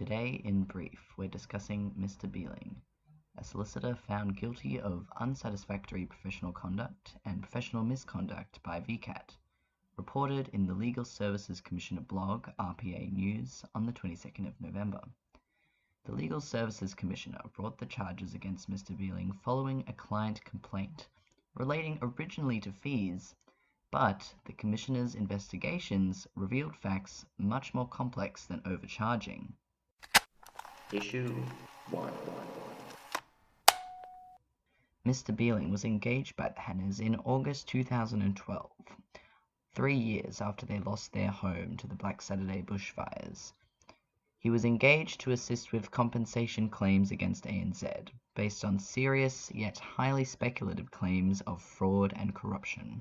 Today, in brief, we're discussing Mr. Beeling, a solicitor found guilty of unsatisfactory professional conduct and professional misconduct by VCAT, reported in the Legal Services Commissioner blog RPA News on the 22nd of November. The Legal Services Commissioner brought the charges against Mr. Beeling following a client complaint relating originally to fees, but the Commissioner's investigations revealed facts much more complex than overcharging. Issue 1. Mr. Beeling was engaged by the Hannahs in August 2012, 3 years after they lost their home to the Black Saturday bushfires. He was engaged to assist with compensation claims against ANZ, based on serious yet highly speculative claims of fraud and corruption.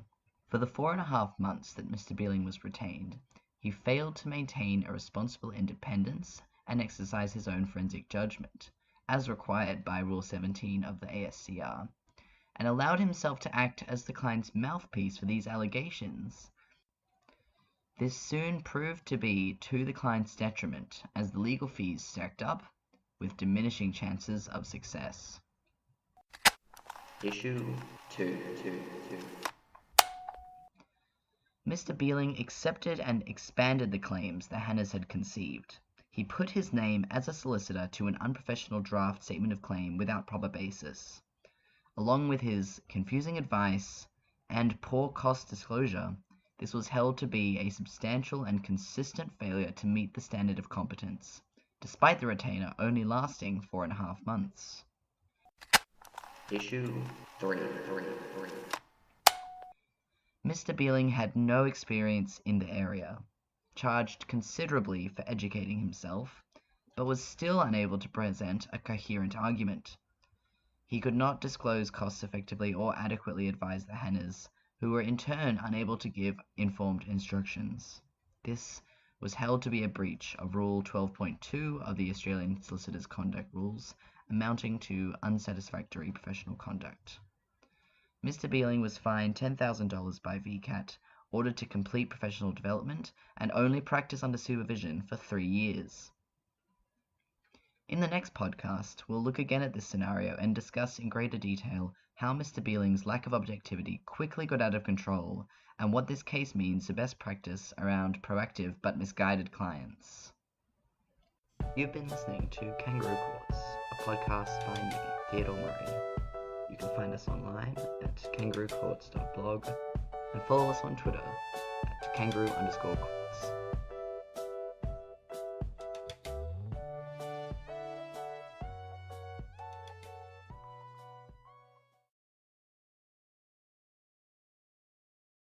For the 4.5 months that Mr. Beeling was retained, he failed to maintain a responsible independence and exercise his own forensic judgment, as required by Rule 17 of the ASCR, and allowed himself to act as the client's mouthpiece for these allegations. This soon proved to be to the client's detriment, as the legal fees stacked up, with diminishing chances of success. Issue 2. Mr. Beeling accepted and expanded the claims the Hannahs had conceived. He put his name as a solicitor to an unprofessional draft statement of claim without proper basis. Along with his confusing advice and poor cost disclosure, this was held to be a substantial and consistent failure to meet the standard of competence, despite the retainer only lasting 4.5 months. Issue 3. Mr. Beeling had no experience in the area, charged considerably for educating himself, but was still unable to present a coherent argument. He could not disclose costs effectively or adequately advise the Hannahs, who were in turn unable to give informed instructions. This was held to be a breach of Rule 12.2 of the Australian Solicitors' Conduct Rules, amounting to unsatisfactory professional conduct. Mr. Beeling was fined $10,000 by VCAT, ordered to complete professional development, and only practice under supervision for 3 years. In the next podcast, we'll look again at this scenario and discuss in greater detail how Mr. Beeling's lack of objectivity quickly got out of control and what this case means for best practice around proactive but misguided clients. You've been listening to Kangaroo Courts, a podcast by me, Theodore Murray. You can find us online at kangaroocourts.blog and follow us on Twitter at kangaroo_courts.